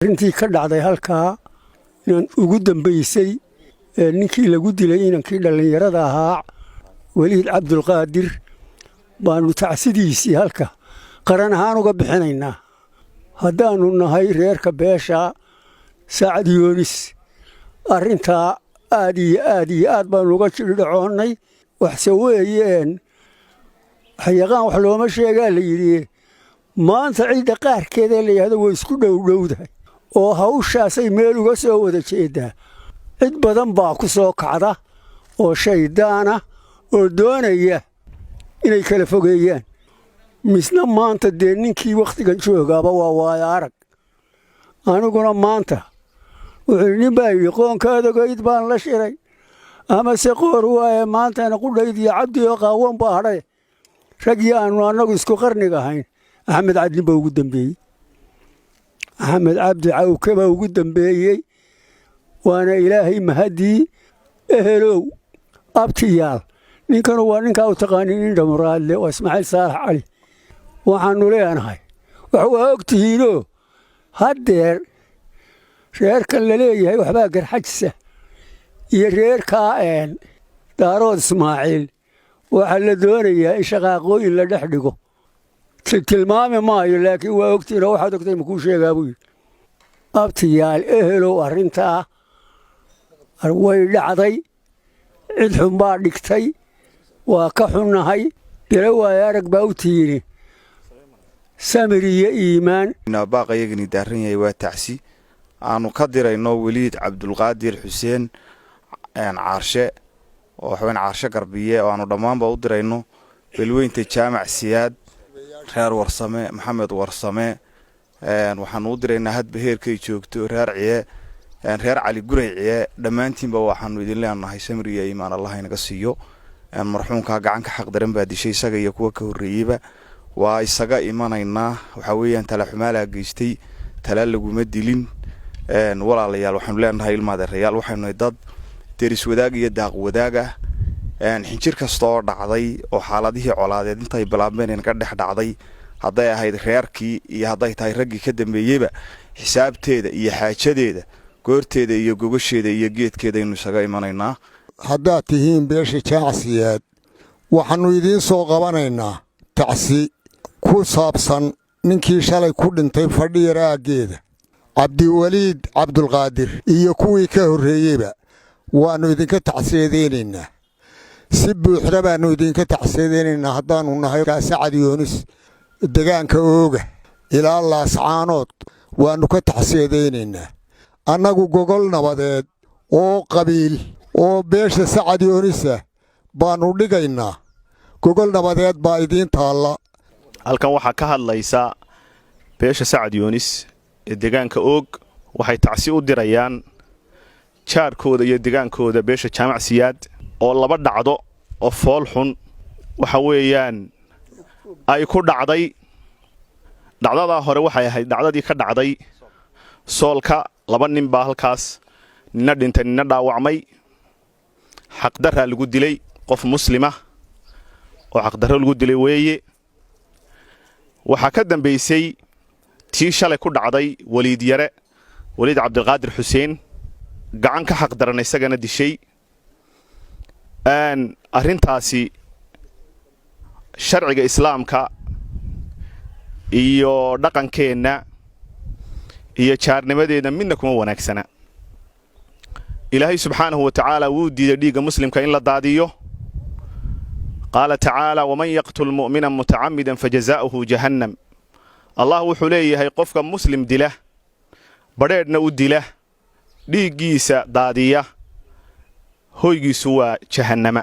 intii ka dhacday halkaa inaan ugu dambaysay ninkii lagu dilay inankii dhallinyarada ahaa waliid cabdulqaadir baanu tacsidiisii halka qaran ahaan uga bixinaynaa haddaannu nahay reerka beesha Sacad Yoonis arrintaa aad iyo aad baanu uga jidhoonnay waxse weeyeen xayaqaan wax looma sheegaa la yidhi maanta ciidda qaarkeeda la yidhaahdo way isku dhowdhowdahay oo hawshaasay meel uga soo wada jeedaa cid badan baa ku soo kacda oo shaydaana oo doonaya inay kala fogeeyaan misna maanta dee ninkii wakhtigan joogaaba waa waayo arag aniguna maanta wuxuu nin baa yidhi qoonkaada goyd baan la shiray amase qoor waaye maantana qudhayd iyo cabdi oo qaawan baa hadhay raggii aannu annagu isku qarniga ahayn axmed cadlin baa ugu dambeeyey axmed cabdi cawke baa ugu dambeeyey waana ilaahay mahaddii ehelow abtiyaal ninkanu waa ninkaa u taqaanin indha muraadle waa ismaaciil saalax cali waxaannu leenahay wax waa og tihiinoo haddeer reerkan la leeyahay waxbaa garxajisa iyo reerkaa daarood ismaaciil waxaa la doonayaa in shaqaaqooyin la dhex dhigo tilmaami maayo laakiin waa ogtihiinoo waxaad ogtay makuu sheegaa buu yidhi abtiyaal ehelow arrintaa way dhacday cid xun baa dhigtay waa ka xunnahay bilo waayo arag baa u tiiri samir iyo iimaan baaqa iyagani daaran yahay waa tacsi aanu ka dirayno waliid cabdulqaadir xuseen caarshe oo waxweyn caarshe garbiye oo aanu dhammaanba u dirayno belweynta jaamac siyaad reer warsame maxamed warsame waxaanu u diraynaa hadba heerkay joogto reer ciye reer cali guray ciye dhammaantiinba waxaanu idin leenahay samir iyo iimaan allah inaga siiyo marxuumka gacan ka xaq daran baa dishay isaga iyo kuwa ka horreeyeyba waa isaga imanaynaa waxa weeyaan tala xumaala geystay tala laguma dilin walaalayaal waxaanu leenahay ilmaadeerayaal waxaynu dad deris wadaag iyo daaq wadaag ah xinjir kasta oo dhacday oo xaaladihii colaadeed intay bilaabmeen ka dhex dhacday hadday ahayd reerkii iyo hadday tahay raggii ka dambeeyeyba xisaabteeda iyo xaajadeeda goorteeda iyo gogasheeda iyo geedkeeda aynu isaga imanaynaa haddaad tihiin beesha jaacsiyaad waxaannu idiin soo qabanaynaa tacsi ku saabsan ninkii shalay ku dhintay fadhiyar aaggeeda cabdiwaliid cabdulqaadir iyo kuwii ka horreeyeyba waannu idinka tacsiyadaynaynaa si buuxda baannu idinka tacsiyadaynaynaa haddaannu nahay Sacad Yoonis degaanka ooga ilaa laascaanood waannu ka tacsiyadaynaynaa annagu gogol nabadeed oo qabiil oo beesha Sacad Yoonisa baannu dhigaynaa gogol nabadeed baa idiin taalla halkan waxaa ka hadlaysa beesha Sacad Yoonis ee degaanka oog waxay tacsi u dirayaan jaarkooda iyo degaankooda beesha jaamac siyaad oo laba dhacdo oo fool xun waxa weeyaan ay ku dhacday dhacdada hore waxay ahayd dhacdadii ka dhacday soolka laba nin baa halkaas nina dhintay nina dhaawacmay xaqdarra lagu dilay qof muslima oo xaqdarro lagu dilay weeye waxaa ka dambaysay tii shalay ku dhacday waliid yare waliid cabdulqaadir xuseen gacan ka xaq daran isagana dishay arrintaasi sharciga islaamka iyo dhaqankeenna iyo jaarnimadeena midna kuma wanaagsana ilaahay subxaanahu wa tacaala wuu diiday dhiigga muslimka in la daadiyo qaala tacaala waman yaqtul mu'mina mutacammidan fajazaa'uhu jahannam allah wuxuu leeyahay qofka muslim dila badheedhna u dila dhiiggiisa daadiya hoygiisu waa jahannama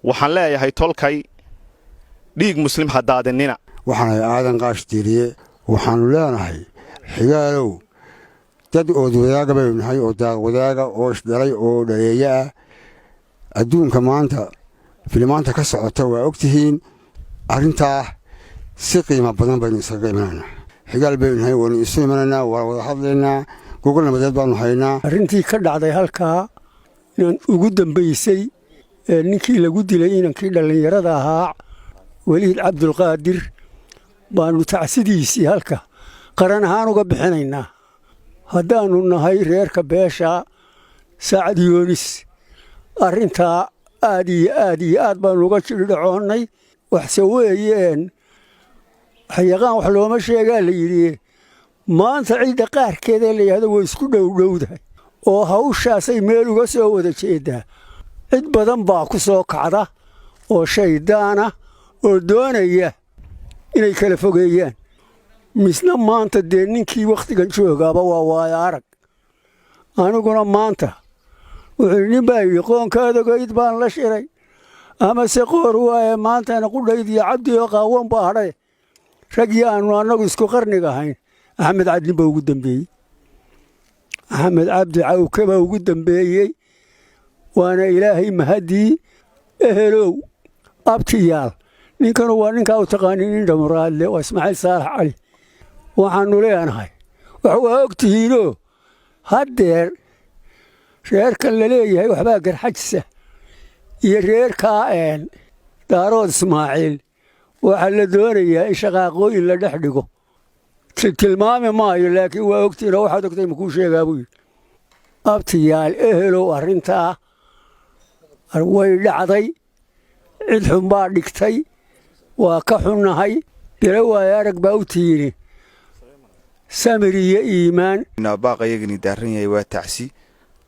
waxaan leeyahay tolkay dhiig muslim ha daadinina waxaanay aadan qaash diiriye waxaannu leenahay xigaalow dad ood wadaaga baynu nahay oo daaq wadaaga oo isdhalay oo dhaleeya ah adduunka maanta filimaanta ka socota waa og tihiin arrintaa si qiimo badan baynu isaga imanaynaa xigaal baynu nahay waanu isu imanaynaa waa wada hadlaynaa gogol nabadeed baannu haynaa arrintii ka dhacday halkaa inaan ugu dambaysay ninkii lagu dilay inankii dhallinyarada ahaa waliid cabdulqaadir baanu tacsidiisii halka qaran ahaan uga bixinaynaa haddaannu nahay reerka beesha sacad yoonis arrintaa aad iyo aad baannu uga jirdhacoonnay waxse weeyeen waxyaqaan wax looma sheegaa la yidhi maanta cidda qaarkeedee la yidhahdo way isku dhowdhowdahay oo hawshaasay meel uga soo wada jeeddaa cid badan baa ku soo kacda oo shayddaana oo doonaya inay kala fogeeyaan misna maanta dee ninkii wakhtigan joogaaba waa waayo arag aniguna maanta wuxuu nin baa yidhi qoonkaadagoyd baan la shiray amase qoor waaye maantana qudhayd iyo cabdi oo qaawan baa hadhay raggii aannu annagu isku qarniga ahayn axmed cadlin baa ugu dambeeyey axmed cabdi cawke baa ugu dambeeyey waana ilaahay mahaddii ehelow abtiyaal ninkanu waa ninkaa u taqaanin nin dhamuraadle waa ismaaciil saalax cali waxaannu leenahay wax waa og tihiinoo haddeer reerkan la leeyahay waxbaa garxajisa iyo reerkaa daarood ismaaciil waxaa la doonayaa in shaqaaqooyin la dhex dhigo tilmaami maayo laakiin waa ogtihiinoo waxaad ogtay makuu sheegaa buu yidhi abtiyaal ehelow arrintaa way dhacday cid xun baa dhigtay waa ka xunnahay dila waayo arag baa u tiini samir iyo iimaan baaqayagani daaran yahay waa tacsi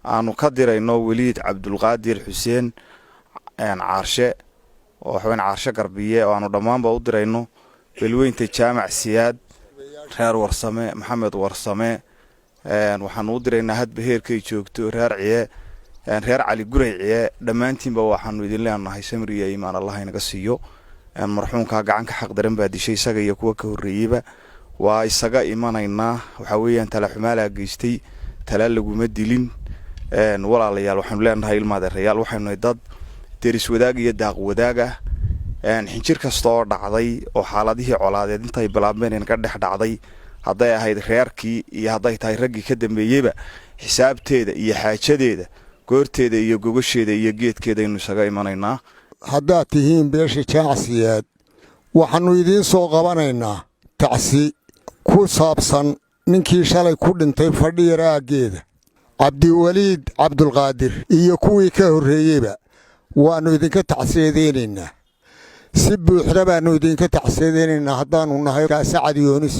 aanu ka dirayno weliid cabdulqaadir xuseen caarshe oo waxweyn caarshe garbiye oo aanu dhammaanba u dirayno beelweynta jaamac siyaad reer warsame maxamed warsame waxaanu u diraynaa hadba heerkay joogto reer ciye reer cali guray ciye dhammaantiinba waxaanu idin leenahay samir iyo iimaan allah inaga siiyo marxuumkaa gacan ka xaq daran baa dishay isaga iyo kuwa ka horreeyeyba waa isaga imanaynaa waxaa weeyaan tala xumaalaa geystay tala laguma dilin walaalayaal waxaanu leenahay ilmaadeerayaal waxaynu nahay dad deris wadaag iyo daaq wadaag ah xinjir kasta oo dhacday oo xaaladihii colaadeed intay bilaabmeen ka dhex dhacday hadday ahayd reerkii iyo hadday tahay raggii ka dambeeyeyba xisaabteeda iyo xaajadeeda goorteeda iyo gogasheeda iyo geedkeeda aynu isaga imanaynaa haddaad tihiin beesha jaacsiyaad waxaannu idiin soo qabanaynaa tacsi ku saabsan ninkii shalay ku dhintay fadhiyar aaggeeda cabdiweliid cabdulqaadir iyo kuwii ka horreeyeyba waannu idinka tacsiyadaynaynaa si buuxda baannu idinka tacsiyadaynaynaa haddaannu nahay sacad yoonis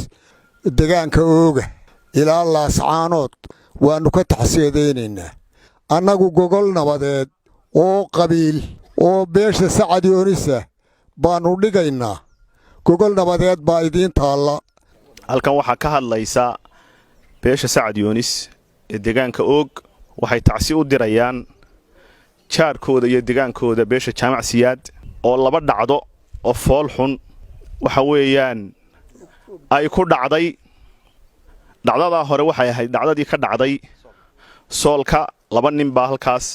degaanka ooga ilaa laascaanood waannu ka tacsiyadaynaynaa annagu gogol nabadeed oo qabiil oo beesha sacad yoonisa baannu dhigaynaa gogol nabadeed baa idiin taalla halkan waxaa ka hadlaysa beesha sacad yoonis ee degaanka oog waxay tacsi u dirayaan jaarkooda iyo degaankooda beesha jaamac siyaad oo laba dhacdo oo fool xun waxa weeyaan ay ku dhacday dhacdadaa hore waxay ahayd dhacdadii ka dhacday soolka laba nin baa halkaas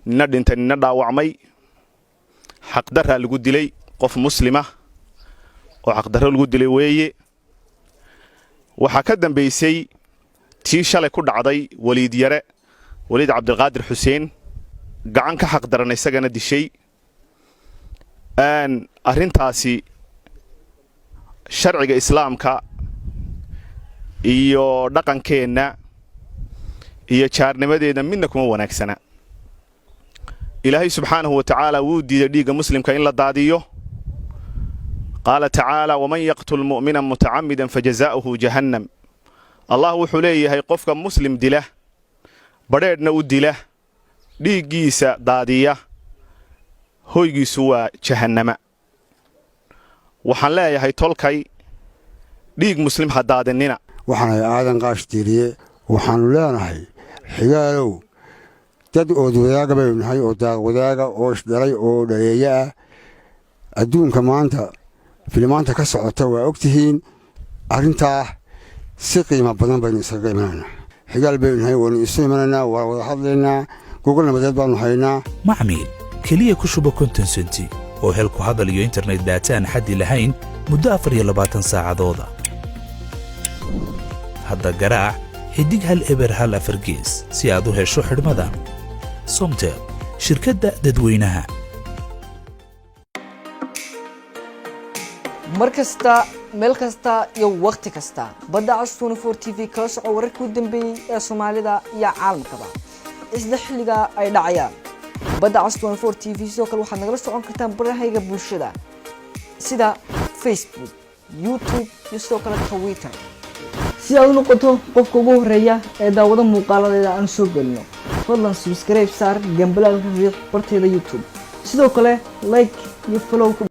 nina dhintay nina dhaawacmay xaqdarraa lagu dilay qof muslima oo xaqdarro lagu dilay weeye waxaa ka dambaysay tii shalay ku dhacday weliid yare weliid cabdilqaadir xuseen gacan ka xaqdaran isagana dishay arrintaasi sharciga islaamka iyo dhaqankeenna iyo jaarnimadeedna midna kuma wanaagsana ilaahay subxaanahu wa tacaala wuu diiday dhiigga muslimka in la daadiyo qaala tacaala waman yaqtul mu'mina mutacammidan fajazaa'uhu jahannam allah wuxuu leeyahay qofka muslim dila badheedhna u dila dhiiggiisa daadiya hoygiisu waa jahannama waxaan leeyahay tolkay dhiig muslim ha daadinina waxaanahay aadan qaashtiiriye waxaannu leenahay xigaalow dad ood wadaaga baynu nahay oo daaq wadaaga oo isdhalay oo dhaleeyo ah adduunka maanta filimaanta ka socota waa og tihiin arrintaa si qiimo badan baynu isaga imanaynaa xigaal baynu nahay waanu isu imanaynaa waa wada hadlaynaa gogol nabadeed baannu haynaa macmiil keliya ku shuba konton senti oo hel ku hadal iyo internet daata aan xaddi lahayn muddo 24 saacadooda hadda garaac xidig hal eber hal afar gees si aad u hesho xidhmada somtel shirkadda dadweynaha mar kasta meel kasta iyo waqti kasta badda cas 24 TV kala soco wararkii u dambeeyay ee Soomaalida iyo caalamkaba isla xilliga ay dhacayaan badda cas 24 TV sidoo kale waxaad nagala socon kartaan barahayga bulshada sida Facebook YouTube iyo sidoo kale Twitter si aad u noqoto qofka ugu horeeya ee daawada muuqaaladeeda aan soo gelino fadlan subscribe saar gambalaalka riiq barteeda YouTube sidoo kale like iyo follow